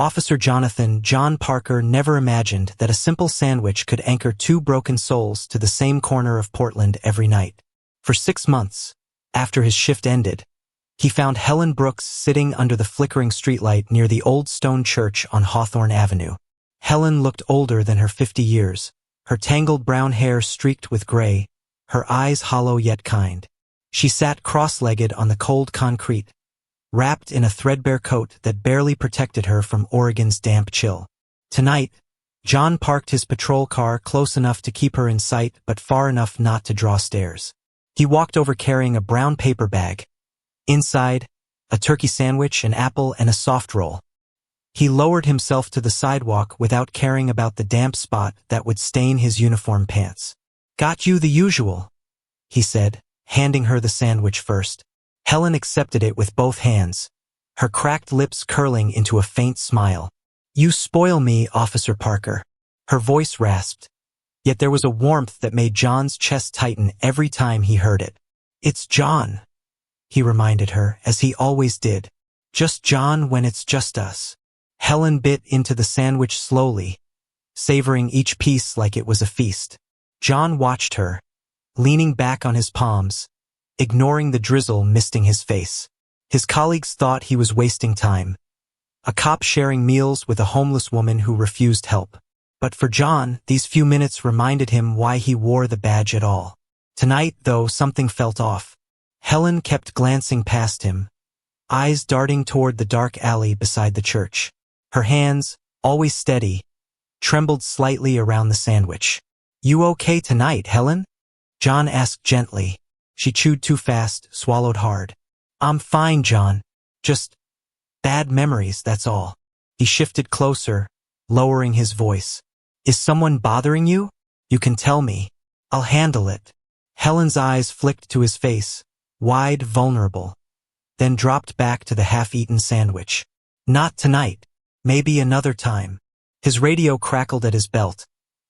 Officer John Parker never imagined that a simple sandwich could anchor two broken souls to the same corner of Portland every night. For 6 months, after his shift ended, he found Helen Brooks sitting under the flickering streetlight near the old stone church on Hawthorne Avenue. Helen looked older than her 50 years, her tangled brown hair streaked with gray, her eyes hollow yet kind. She sat cross-legged on the cold concrete, wrapped in a threadbare coat that barely protected her from Oregon's damp chill. Tonight, John parked his patrol car close enough to keep her in sight but far enough not to draw stares. He walked over carrying a brown paper bag. Inside, a turkey sandwich, an apple, and a soft roll. He lowered himself to the sidewalk without caring about the damp spot that would stain his uniform pants. "Got you the usual," he said, handing her the sandwich first. Helen accepted it with both hands, her cracked lips curling into a faint smile. "You spoil me, Officer Parker." Her voice rasped, yet there was a warmth that made John's chest tighten every time he heard it. "It's John," he reminded her, as he always did. "Just John when it's just us." Helen bit into the sandwich slowly, savoring each piece like it was a feast. John watched her, leaning back on his palms, ignoring the drizzle misting his face. His colleagues thought he was wasting time, a cop sharing meals with a homeless woman who refused help. But for John, these few minutes reminded him why he wore the badge at all. Tonight, though, something felt off. Helen kept glancing past him, eyes darting toward the dark alley beside the church. Her hands, always steady, trembled slightly around the sandwich. "You okay tonight, Helen?" John asked gently. She chewed too fast, swallowed hard. "I'm fine, John. Just bad memories, that's all." He shifted closer, lowering his voice. "Is someone bothering you? You can tell me. I'll handle it." Helen's eyes flicked to his face, wide, vulnerable, then dropped back to the half-eaten sandwich. "Not tonight. Maybe another time." His radio crackled at his belt,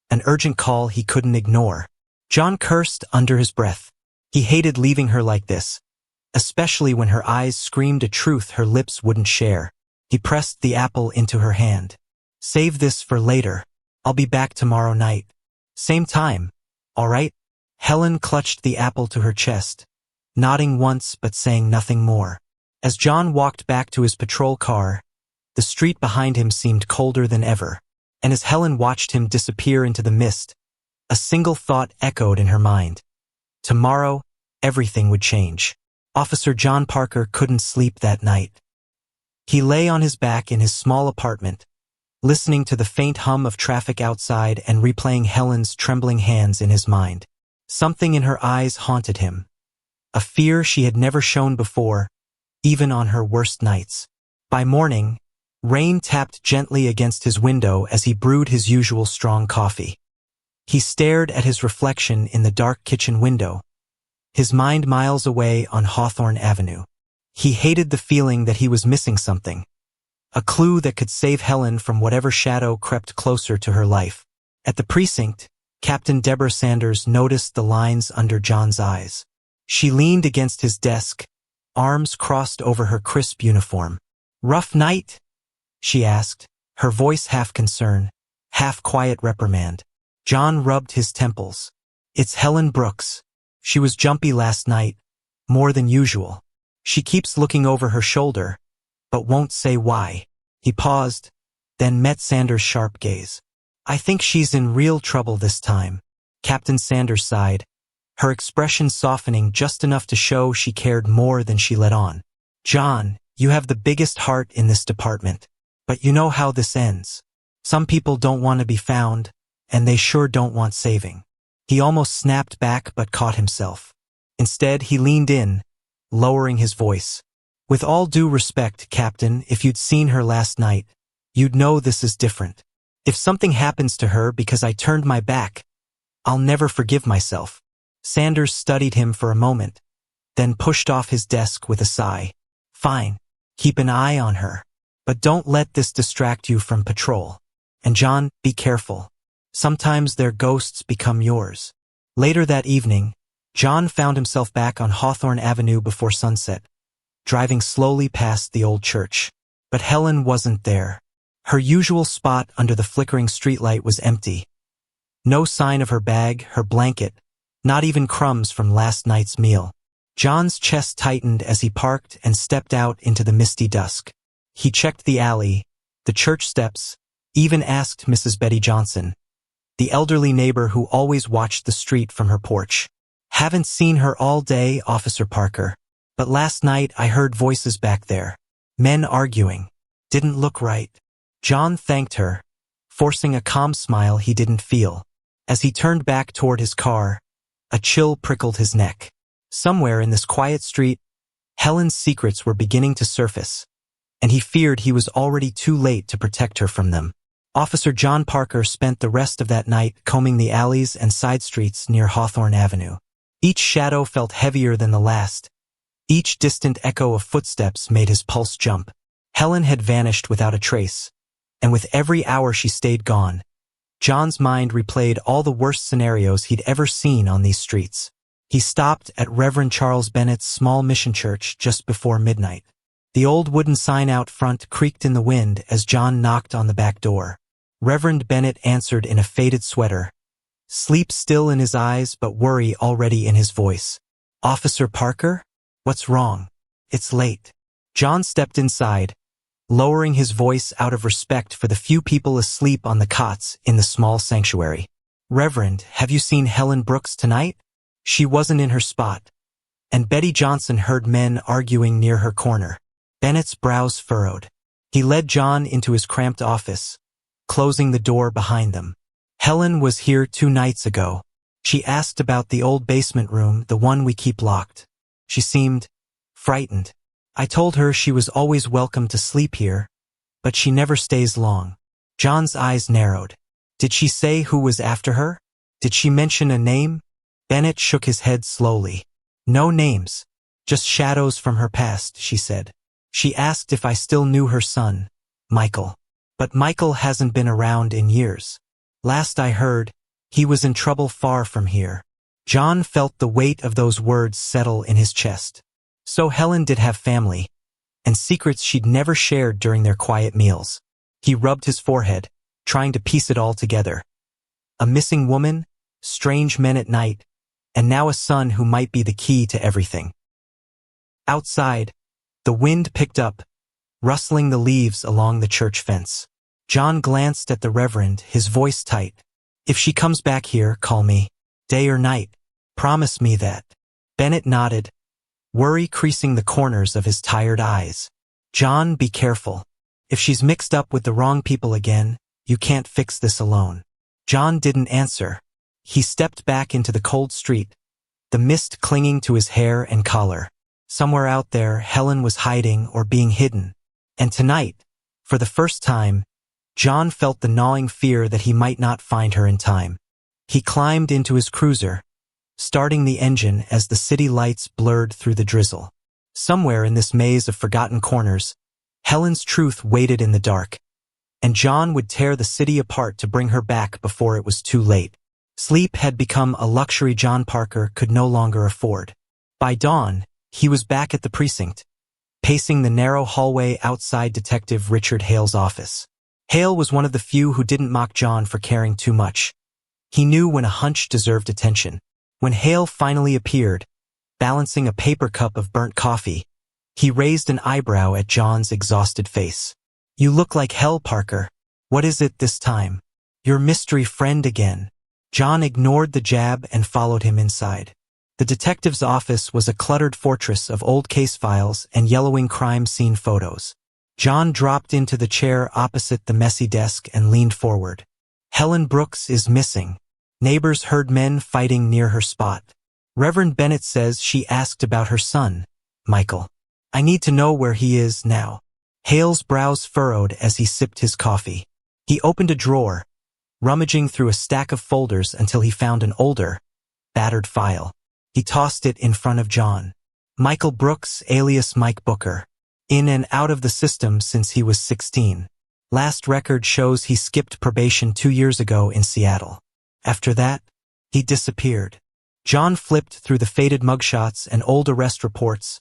an urgent call he couldn't ignore. John cursed under his breath. He hated leaving her like this, especially when her eyes screamed a truth her lips wouldn't share. He pressed the apple into her hand. "Save this for later. I'll be back tomorrow night. Same time, all right?" Helen clutched the apple to her chest, nodding once but saying nothing more. As John walked back to his patrol car, the street behind him seemed colder than ever, and as Helen watched him disappear into the mist, a single thought echoed in her mind. Tomorrow, everything would change. Officer John Parker couldn't sleep that night. He lay on his back in his small apartment, listening to the faint hum of traffic outside and replaying Helen's trembling hands in his mind. Something in her eyes haunted him, a fear she had never shown before, even on her worst nights. By morning, rain tapped gently against his window as he brewed his usual strong coffee. He stared at his reflection in the dark kitchen window, his mind miles away on Hawthorne Avenue. He hated the feeling that he was missing something, a clue that could save Helen from whatever shadow crept closer to her life. At the precinct, Captain Deborah Sanders noticed the lines under John's eyes. She leaned against his desk, arms crossed over her crisp uniform. "Rough night?" she asked, her voice half concern, half quiet reprimand. John rubbed his temples. "It's Helen Brooks. She was jumpy last night, more than usual. She keeps looking over her shoulder, but won't say why." He paused, then met Sanders' sharp gaze. "I think she's in real trouble this time." Captain Sanders sighed, her expression softening just enough to show she cared more than she let on. "John, you have the biggest heart in this department. But you know how this ends. Some people don't want to be found, and they sure don't want saving." He almost snapped back but caught himself. Instead, he leaned in, lowering his voice. "With all due respect, Captain, if you'd seen her last night, you'd know this is different. If something happens to her because I turned my back, I'll never forgive myself." Sanders studied him for a moment, then pushed off his desk with a sigh. "Fine. Keep an eye on her. But don't let this distract you from patrol. And John, be careful. Sometimes their ghosts become yours." Later that evening, John found himself back on Hawthorne Avenue before sunset, driving slowly past the old church. But Helen wasn't there. Her usual spot under the flickering streetlight was empty. No sign of her bag, her blanket, not even crumbs from last night's meal. John's chest tightened as he parked and stepped out into the misty dusk. He checked the alley, the church steps, even asked Mrs. Betty Johnson, the elderly neighbor who always watched the street from her porch. "Haven't seen her all day, Officer Parker. But last night I heard voices back there. Men arguing. Didn't look right." John thanked her, forcing a calm smile he didn't feel. As he turned back toward his car, a chill prickled his neck. Somewhere in this quiet street, Helen's secrets were beginning to surface, and he feared he was already too late to protect her from them. Officer John Parker spent the rest of that night combing the alleys and side streets near Hawthorne Avenue. Each shadow felt heavier than the last. Each distant echo of footsteps made his pulse jump. Helen had vanished without a trace, and with every hour she stayed gone, John's mind replayed all the worst scenarios he'd ever seen on these streets. He stopped at Reverend Charles Bennett's small mission church just before midnight. The old wooden sign out front creaked in the wind as John knocked on the back door. Reverend Bennett answered in a faded sweater, sleep still in his eyes but worry already in his voice. "Officer Parker? What's wrong? It's late." John stepped inside, lowering his voice out of respect for the few people asleep on the cots in the small sanctuary. "Reverend, have you seen Helen Brooks tonight? She wasn't in her spot." And Betty Johnson heard men arguing near her corner. Bennett's brows furrowed. He led John into his cramped office, closing the door behind them. "Helen was here 2 nights ago. She asked about the old basement room, the one we keep locked. She seemed frightened. I told her she was always welcome to sleep here, but she never stays long." John's eyes narrowed. "Did she say who was after her? Did she mention a name?" Bennett shook his head slowly. "No names, just shadows from her past," she said. "She asked if I still knew her son, Michael. But Michael hasn't been around in years. Last I heard, he was in trouble far from here." John felt the weight of those words settle in his chest. So Helen did have family, and secrets she'd never shared during their quiet meals. He rubbed his forehead, trying to piece it all together. A missing woman, strange men at night, and now a son who might be the key to everything. Outside, the wind picked up, rustling the leaves along the church fence. John glanced at the Reverend, his voice tight. "If she comes back here, call me. Day or night. Promise me that." Bennett nodded, worry creasing the corners of his tired eyes. "John, be careful. If she's mixed up with the wrong people again, you can't fix this alone." John didn't answer. He stepped back into the cold street, the mist clinging to his hair and collar. Somewhere out there, Helen was hiding or being hidden. And tonight, for the first time, John felt the gnawing fear that he might not find her in time. He climbed into his cruiser, starting the engine as the city lights blurred through the drizzle. Somewhere in this maze of forgotten corners, Helen's truth waited in the dark, and John would tear the city apart to bring her back before it was too late. Sleep had become a luxury John Parker could no longer afford. By dawn, he was back at the precinct, pacing the narrow hallway outside Detective Richard Hale's office. Hale was one of the few who didn't mock John for caring too much. He knew when a hunch deserved attention. When Hale finally appeared, balancing a paper cup of burnt coffee, he raised an eyebrow at John's exhausted face. "You look like hell, Parker. What is it this time? Your mystery friend again?" John ignored the jab and followed him inside. The detective's office was a cluttered fortress of old case files and yellowing crime scene photos. John dropped into the chair opposite the messy desk and leaned forward. "Helen Brooks is missing. Neighbors heard men fighting near her spot. Reverend Bennett says she asked about her son, Michael. I need to know where he is now." Hale's brows furrowed as he sipped his coffee. He opened a drawer, rummaging through a stack of folders until he found an older, battered file. He tossed it in front of John. "Michael Brooks, alias Mike Booker. In and out of the system since he was 16. Last record shows he skipped probation 2 years ago in Seattle. After that, he disappeared." John flipped through the faded mugshots and old arrest reports,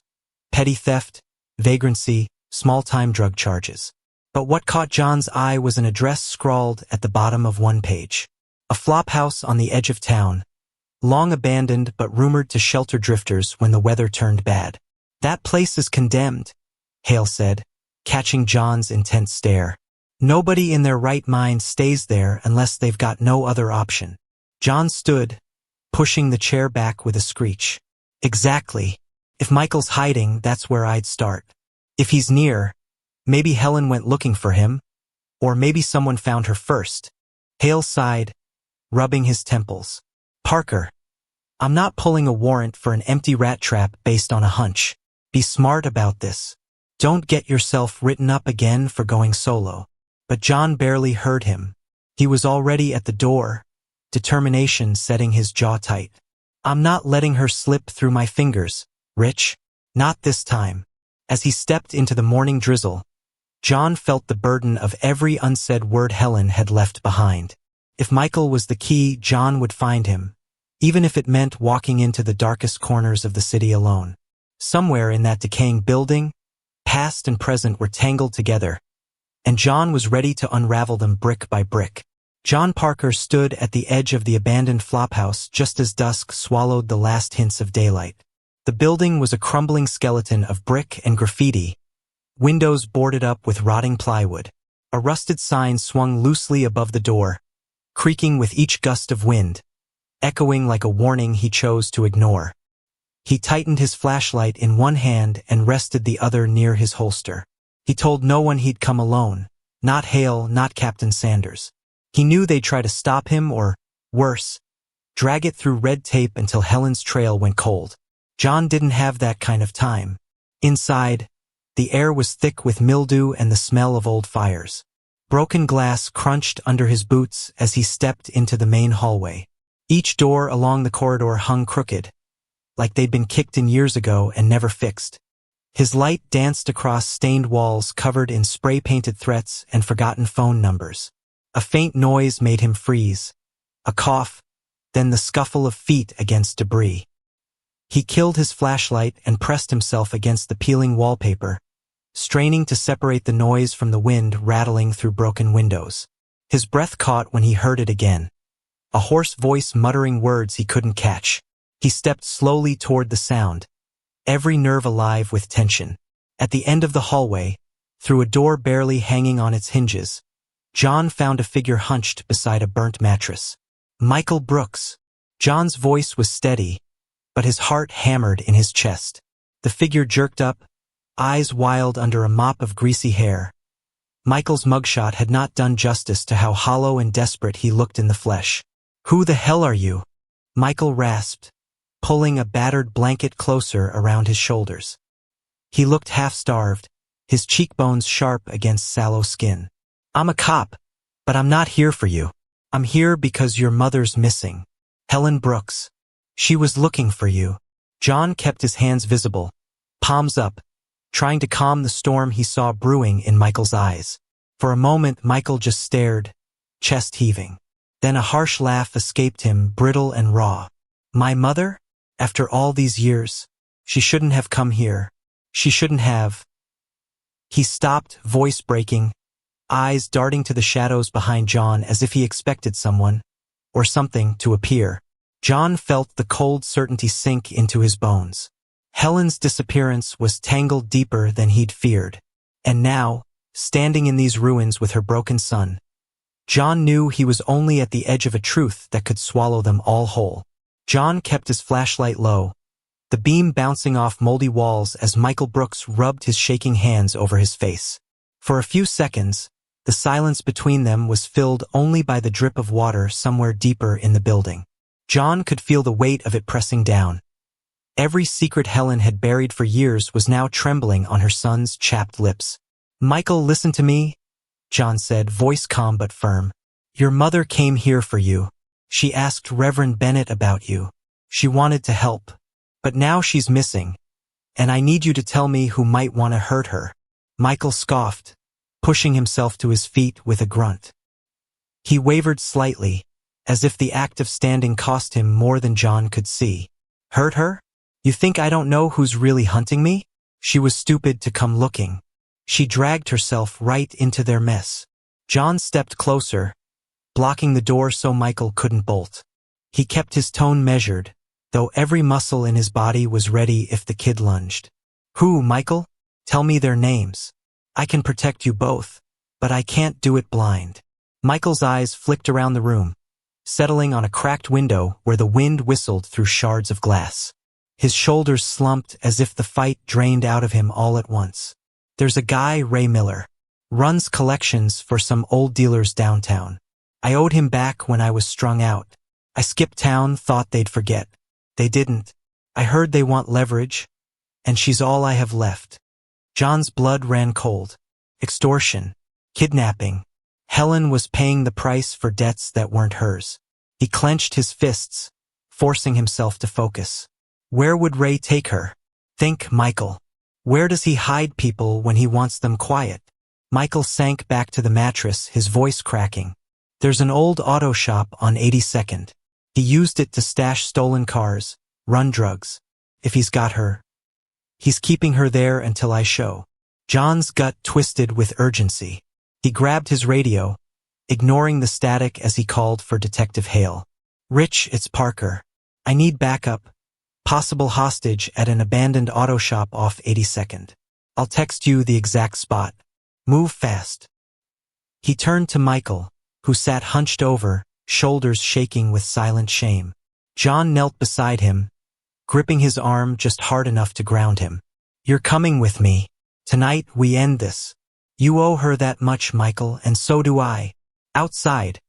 petty theft, vagrancy, small-time drug charges. But what caught John's eye was an address scrawled at the bottom of one page. A flophouse on the edge of town, long abandoned but rumored to shelter drifters when the weather turned bad. "That place is condemned," Hale said, catching John's intense stare. "Nobody in their right mind stays there unless they've got no other option." John stood, pushing the chair back with a screech. "Exactly. If Michael's hiding, that's where I'd start. If he's near, maybe Helen went looking for him, or maybe someone found her first." Hale sighed, rubbing his temples. "Parker, I'm not pulling a warrant for an empty rat trap based on a hunch. Be smart about this. Don't get yourself written up again for going solo." But John barely heard him. He was already at the door, determination setting his jaw tight. "I'm not letting her slip through my fingers, Rich. Not this time." As he stepped into the morning drizzle, John felt the burden of every unsaid word Helen had left behind. If Michael was the key, John would find him, even if it meant walking into the darkest corners of the city alone. Somewhere in that decaying building, past and present were tangled together, and John was ready to unravel them brick by brick. John Parker stood at the edge of the abandoned flophouse just as dusk swallowed the last hints of daylight. The building was a crumbling skeleton of brick and graffiti, windows boarded up with rotting plywood. A rusted sign swung loosely above the door, creaking with each gust of wind, echoing like a warning he chose to ignore. He tightened his flashlight in one hand and rested the other near his holster. He told no one he'd come alone, not Hale, not Captain Sanders. He knew they'd try to stop him or, worse, drag it through red tape until Helen's trail went cold. John didn't have that kind of time. Inside, the air was thick with mildew and the smell of old fires. Broken glass crunched under his boots as he stepped into the main hallway. Each door along the corridor hung crooked, like they'd been kicked in years ago and never fixed. His light danced across stained walls covered in spray-painted threats and forgotten phone numbers. A faint noise made him freeze. A cough, then the scuffle of feet against debris. He killed his flashlight and pressed himself against the peeling wallpaper, straining to separate the noise from the wind rattling through broken windows. His breath caught when he heard it again. A hoarse voice muttering words he couldn't catch. He stepped slowly toward the sound, every nerve alive with tension. At the end of the hallway, through a door barely hanging on its hinges, John found a figure hunched beside a burnt mattress. Michael Brooks. John's voice was steady, but his heart hammered in his chest. The figure jerked up, eyes wild under a mop of greasy hair. Michael's mugshot had not done justice to how hollow and desperate he looked in the flesh. "Who the hell are you?" Michael rasped, pulling a battered blanket closer around his shoulders. He looked half-starved, his cheekbones sharp against sallow skin. "I'm a cop, but I'm not here for you. I'm here because your mother's missing. Helen Brooks. She was looking for you." John kept his hands visible, palms up, trying to calm the storm he saw brewing in Michael's eyes. For a moment, Michael just stared, chest heaving. Then a harsh laugh escaped him, brittle and raw. "My mother? After all these years? She shouldn't have come here. She shouldn't have." He stopped, voice breaking, eyes darting to the shadows behind John as if he expected someone, or something, to appear. John felt the cold certainty sink into his bones. Helen's disappearance was tangled deeper than he'd feared. And now, standing in these ruins with her broken son, John knew he was only at the edge of a truth that could swallow them all whole. John kept his flashlight low, the beam bouncing off moldy walls as Michael Brooks rubbed his shaking hands over his face. For a few seconds, the silence between them was filled only by the drip of water somewhere deeper in the building. John could feel the weight of it pressing down. Every secret Helen had buried for years was now trembling on her son's chapped lips. "Michael, listen to me," John said, voice calm but firm. "Your mother came here for you. She asked Reverend Bennett about you. She wanted to help. But now she's missing, and I need you to tell me who might want to hurt her." Michael scoffed, pushing himself to his feet with a grunt. He wavered slightly, as if the act of standing cost him more than John could see. "Hurt her? You think I don't know who's really hunting me? She was stupid to come looking. She dragged herself right into their mess. John stepped closer, blocking the door so Michael couldn't bolt. He kept his tone measured, though every muscle in his body was ready if the kid lunged. Who, Michael? Tell me their names. I can protect you both, but I can't do it blind. Michael's eyes flicked around the room, settling on a cracked window where the wind whistled through shards of glass. His shoulders slumped as if the fight drained out of him all at once. There's a guy, Ray Miller. Runs collections for some old dealers downtown. I owed him back when I was strung out. I skipped town, thought they'd forget. They didn't. I heard they want leverage, and she's all I have left. John's blood ran cold. Extortion. Kidnapping. Helen was paying the price for debts that weren't hers. He clenched his fists, forcing himself to focus. Where would Ray take her? Think, Michael. Where does he hide people when he wants them quiet? Michael sank back to the mattress, his voice cracking. There's an old auto shop on 82nd. He used it to stash stolen cars, run drugs. If he's got her, he's keeping her there until I show. John's gut twisted with urgency. He grabbed his radio, ignoring the static as he called for Detective Hale. Rich, it's Parker. I need backup. Possible hostage at an abandoned auto shop off 82nd. I'll text you the exact spot. Move fast. He turned to Michael, who sat hunched over, shoulders shaking with silent shame. John knelt beside him, gripping his arm just hard enough to ground him. You're coming with me. Tonight we end this. You owe her that much, Michael, and so do I. Outside,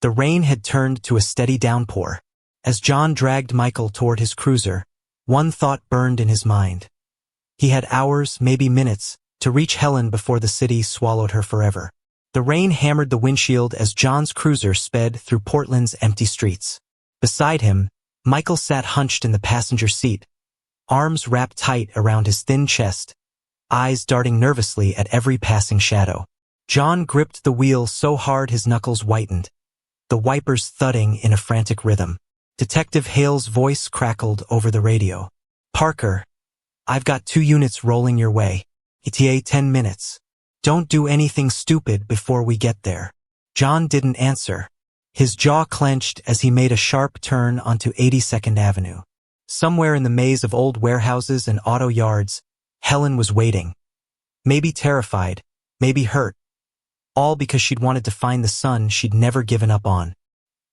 the rain had turned to a steady downpour. As John dragged Michael toward his cruiser, one thought burned in his mind. He had hours, maybe minutes, to reach Helen before the city swallowed her forever. The rain hammered the windshield as John's cruiser sped through Portland's empty streets. Beside him, Michael sat hunched in the passenger seat, arms wrapped tight around his thin chest, eyes darting nervously at every passing shadow. John gripped the wheel so hard his knuckles whitened, the wipers thudding in a frantic rhythm. Detective Hale's voice crackled over the radio. Parker, I've got 2 units rolling your way. ETA 10 minutes. Don't do anything stupid before we get there. John didn't answer. His jaw clenched as he made a sharp turn onto 82nd Avenue. Somewhere in the maze of old warehouses and auto yards, Helen was waiting. Maybe terrified, maybe hurt. All because she'd wanted to find the son she'd never given up on.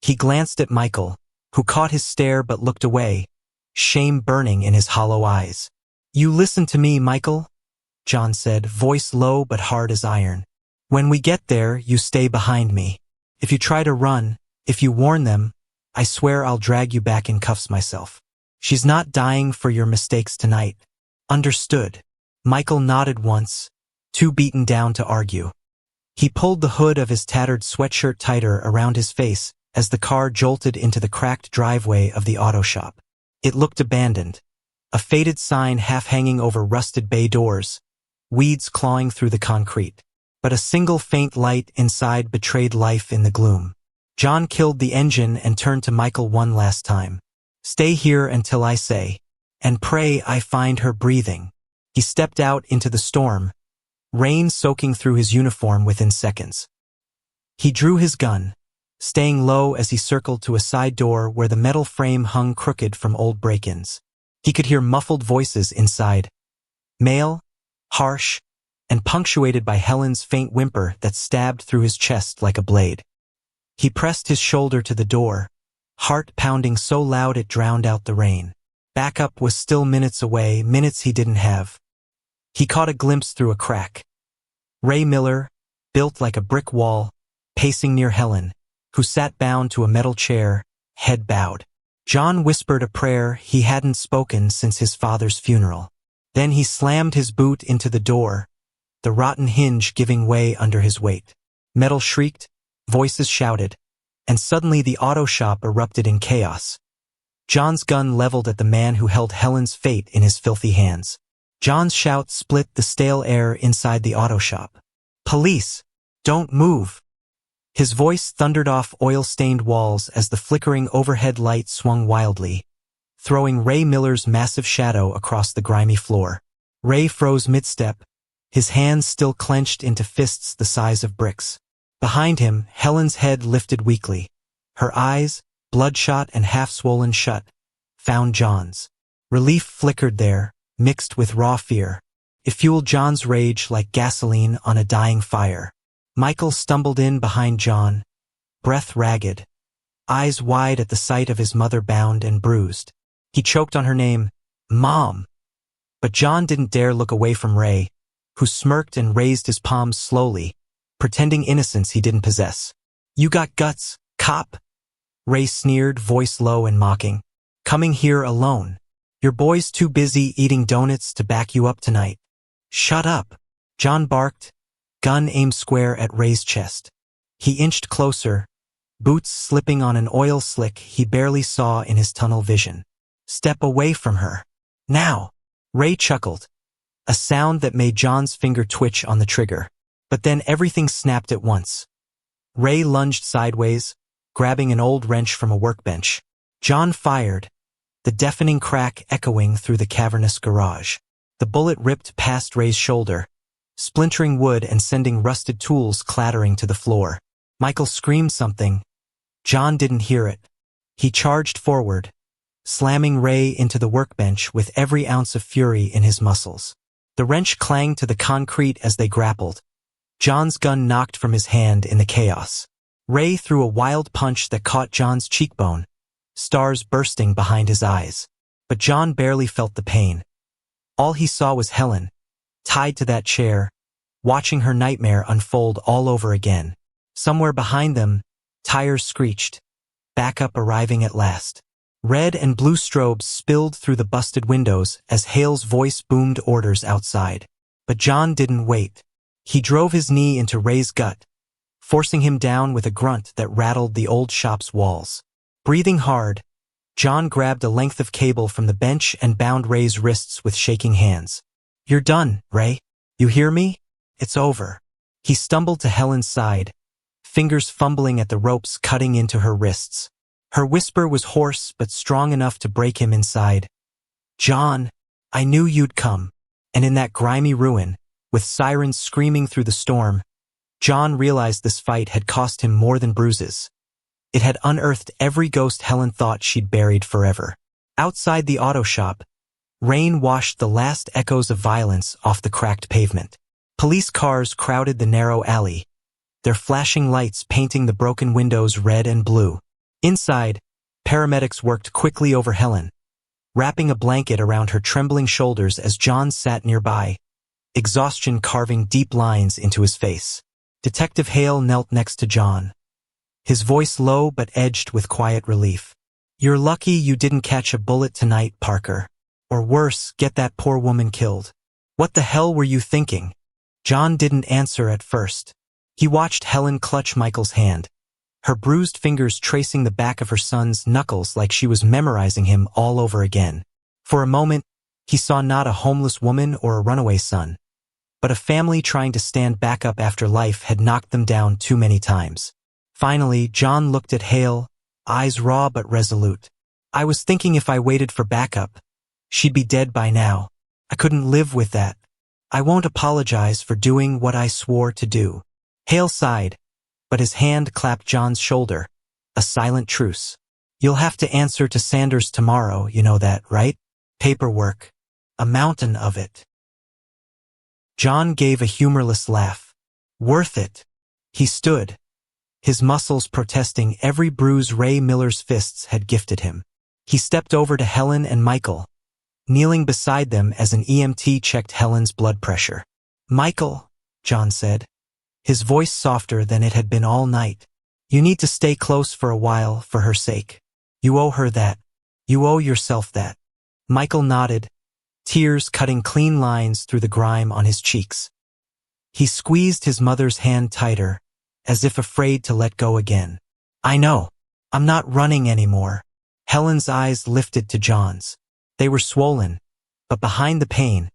He glanced at Michael, who caught his stare but looked away, shame burning in his hollow eyes. You listen to me, Michael, John said, voice low but hard as iron. When we get there, you stay behind me. If you try to run, if you warn them, I swear I'll drag you back in cuffs myself. She's not dying for your mistakes tonight. Understood. Michael nodded once, too beaten down to argue. He pulled the hood of his tattered sweatshirt tighter around his face as the car jolted into the cracked driveway of the auto shop. It looked abandoned, a faded sign half hanging over rusted bay doors, weeds clawing through the concrete. But a single faint light inside betrayed life in the gloom. John killed the engine and turned to Michael one last time. Stay here until I say, and pray I find her breathing. He stepped out into the storm, rain soaking through his uniform within seconds. He drew his gun, staying low as he circled to a side door where the metal frame hung crooked from old break-ins. He could hear muffled voices inside, male, harsh, and punctuated by Helen's faint whimper that stabbed through his chest like a blade. He pressed his shoulder to the door, heart pounding so loud it drowned out the rain. Backup was still minutes away, minutes he didn't have. He caught a glimpse through a crack. Ray Miller, built like a brick wall, pacing near Helen, who sat bound to a metal chair, head bowed. John whispered a prayer he hadn't spoken since his father's funeral. Then he slammed his boot into the door, the rotten hinge giving way under his weight. Metal shrieked, voices shouted, and suddenly the auto shop erupted in chaos. John's gun leveled at the man who held Helen's fate in his filthy hands. John's shout split the stale air inside the auto shop. Police! Don't move! His voice thundered off oil-stained walls as the flickering overhead light swung wildly, throwing Ray Miller's massive shadow across the grimy floor. Ray froze mid-step, his hands still clenched into fists the size of bricks. Behind him, Helen's head lifted weakly. Her eyes, bloodshot and half-swollen shut, found John's. Relief flickered there, mixed with raw fear. It fueled John's rage like gasoline on a dying fire. Michael stumbled in behind John, breath ragged, eyes wide at the sight of his mother bound and bruised. He choked on her name, Mom. But John didn't dare look away from Ray, who smirked and raised his palms slowly, pretending innocence he didn't possess. You got guts, cop? Ray sneered, voice low and mocking. Coming here alone. Your boy's too busy eating donuts to back you up tonight. Shut up, John barked, gun aimed square at Ray's chest. He inched closer, boots slipping on an oil slick he barely saw in his tunnel vision. Step away from her. Now. Ray chuckled, a sound that made John's finger twitch on the trigger. But then everything snapped at once. Ray lunged sideways, grabbing an old wrench from a workbench. John fired, the deafening crack echoing through the cavernous garage. The bullet ripped past Ray's shoulder, splintering wood and sending rusted tools clattering to the floor. Michael screamed something. John didn't hear it. He charged forward, slamming Ray into the workbench with every ounce of fury in his muscles. The wrench clanged to the concrete as they grappled. John's gun knocked from his hand in the chaos. Ray threw a wild punch that caught John's cheekbone, stars bursting behind his eyes. But John barely felt the pain. All he saw was Helen, tied to that chair, watching her nightmare unfold all over again. Somewhere behind them, tires screeched, backup arriving at last. Red and blue strobes spilled through the busted windows as Hale's voice boomed orders outside. But John didn't wait. He drove his knee into Ray's gut, forcing him down with a grunt that rattled the old shop's walls. Breathing hard, John grabbed a length of cable from the bench and bound Ray's wrists with shaking hands. You're done, Ray. You hear me? It's over. He stumbled to Helen's side, fingers fumbling at the ropes cutting into her wrists. Her whisper was hoarse but strong enough to break him inside. John, I knew you'd come. And in that grimy ruin, with sirens screaming through the storm, John realized this fight had cost him more than bruises. It had unearthed every ghost Helen thought she'd buried forever. Outside the auto shop, rain washed the last echoes of violence off the cracked pavement. Police cars crowded the narrow alley, their flashing lights painting the broken windows red and blue. Inside, paramedics worked quickly over Helen, wrapping a blanket around her trembling shoulders as John sat nearby, exhaustion carving deep lines into his face. Detective Hale knelt next to John, his voice low but edged with quiet relief. You're lucky you didn't catch a bullet tonight, Parker. Or worse, get that poor woman killed. What the hell were you thinking? John didn't answer at first. He watched Helen clutch Michael's hand, her bruised fingers tracing the back of her son's knuckles like she was memorizing him all over again. For a moment, he saw not a homeless woman or a runaway son, but a family trying to stand back up after life had knocked them down too many times. Finally, John looked at Hale, eyes raw but resolute. I was thinking if I waited for backup, she'd be dead by now. I couldn't live with that. I won't apologize for doing what I swore to do. Hale sighed, but his hand clapped John's shoulder, a silent truce. You'll have to answer to Sanders tomorrow, you know that, right? Paperwork. A mountain of it. John gave a humorless laugh. Worth it. He stood, his muscles protesting every bruise Ray Miller's fists had gifted him. He stepped over to Helen and Michael, kneeling beside them as an EMT checked Helen's blood pressure. Michael, John said, his voice softer than it had been all night. You need to stay close for a while for her sake. You owe her that. You owe yourself that. Michael nodded, tears cutting clean lines through the grime on his cheeks. He squeezed his mother's hand tighter, as if afraid to let go again. I know. I'm not running anymore. Helen's eyes lifted to John's. They were swollen, but behind the pain,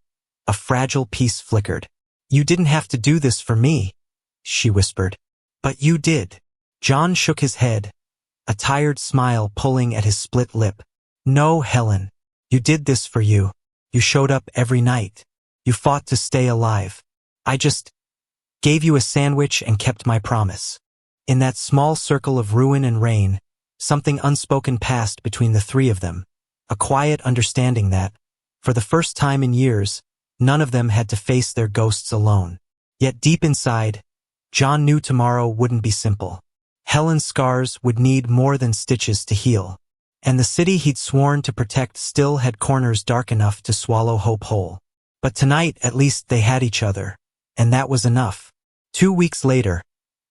a fragile peace flickered. You didn't have to do this for me, she whispered. But you did. John shook his head, a tired smile pulling at his split lip. No, Helen. You did this for you. You showed up every night. You fought to stay alive. I just gave you a sandwich and kept my promise. In that small circle of ruin and rain, something unspoken passed between the three of them, a quiet understanding that, for the first time in years, none of them had to face their ghosts alone. Yet deep inside, John knew tomorrow wouldn't be simple. Helen's scars would need more than stitches to heal, and the city he'd sworn to protect still had corners dark enough to swallow hope whole. But tonight, at least, they had each other, and that was enough. 2 weeks later,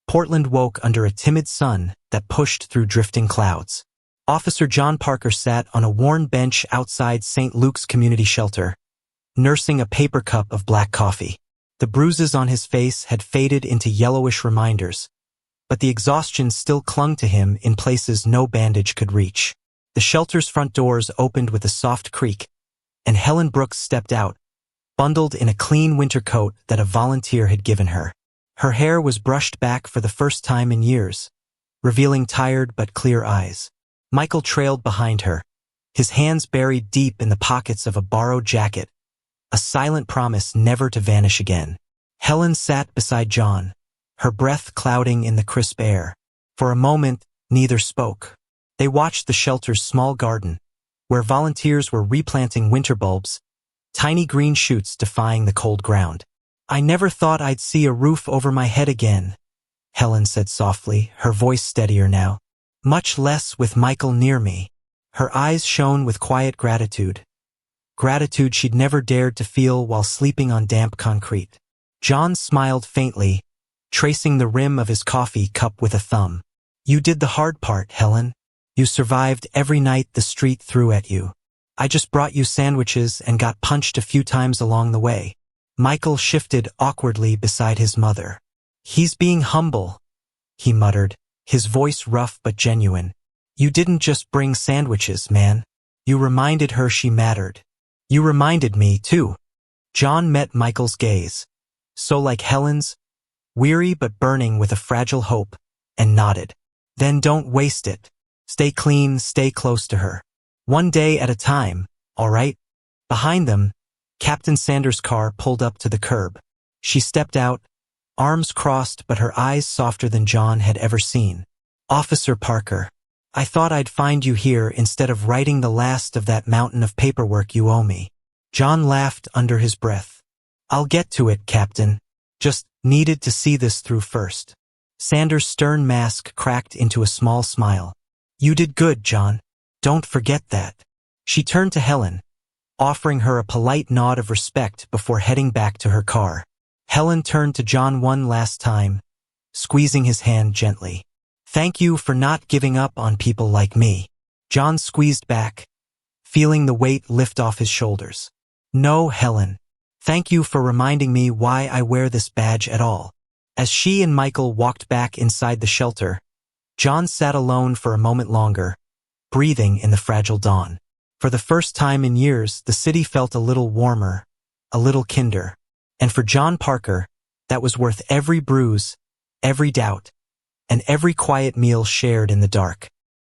Portland woke under a timid sun that pushed through drifting clouds. Officer John Parker sat on a worn bench outside St. Luke's Community Shelter, nursing a paper cup of black coffee. The bruises on his face had faded into yellowish reminders, but the exhaustion still clung to him in places no bandage could reach. The shelter's front doors opened with a soft creak, and Helen Brooks stepped out, bundled in a clean winter coat that a volunteer had given her. Her hair was brushed back for the first time in years, revealing tired but clear eyes. Michael trailed behind her, his hands buried deep in the pockets of a borrowed jacket, a silent promise never to vanish again. Helen sat beside John, her breath clouding in the crisp air. For a moment, neither spoke. They watched the shelter's small garden, where volunteers were replanting winter bulbs, tiny green shoots defying the cold ground. I never thought I'd see a roof over my head again, Helen said softly, her voice steadier now. Much less with Michael near me. Her eyes shone with quiet gratitude. Gratitude she'd never dared to feel while sleeping on damp concrete. John smiled faintly, tracing the rim of his coffee cup with a thumb. You did the hard part, Helen. You survived every night the street threw at you. I just brought you sandwiches and got punched a few times along the way. Michael shifted awkwardly beside his mother. He's being humble, he muttered, his voice rough but genuine. You didn't just bring sandwiches, man. You reminded her she mattered. You reminded me, too. John met Michael's gaze, so like Helen's, weary but burning with a fragile hope, and nodded. Then don't waste it. Stay clean, stay close to her. One day at a time, all right? Behind them, Captain Sanders' car pulled up to the curb. She stepped out, arms crossed but her eyes softer than John had ever seen. Officer Parker, I thought I'd find you here instead of writing the last of that mountain of paperwork you owe me. John laughed under his breath. I'll get to it, Captain. Just needed to see this through first. Sanders' stern mask cracked into a small smile. You did good, John. Don't forget that. She turned to Helen, offering her a polite nod of respect before heading back to her car. Helen turned to John one last time, squeezing his hand gently. Thank you for not giving up on people like me. John squeezed back, feeling the weight lift off his shoulders. No, Helen. Thank you for reminding me why I wear this badge at all. As she and Michael walked back inside the shelter, John sat alone for a moment longer, breathing in the fragile dawn. For the first time in years, the city felt a little warmer, a little kinder. And for John Parker, that was worth every bruise, every doubt, and every quiet meal shared in the dark.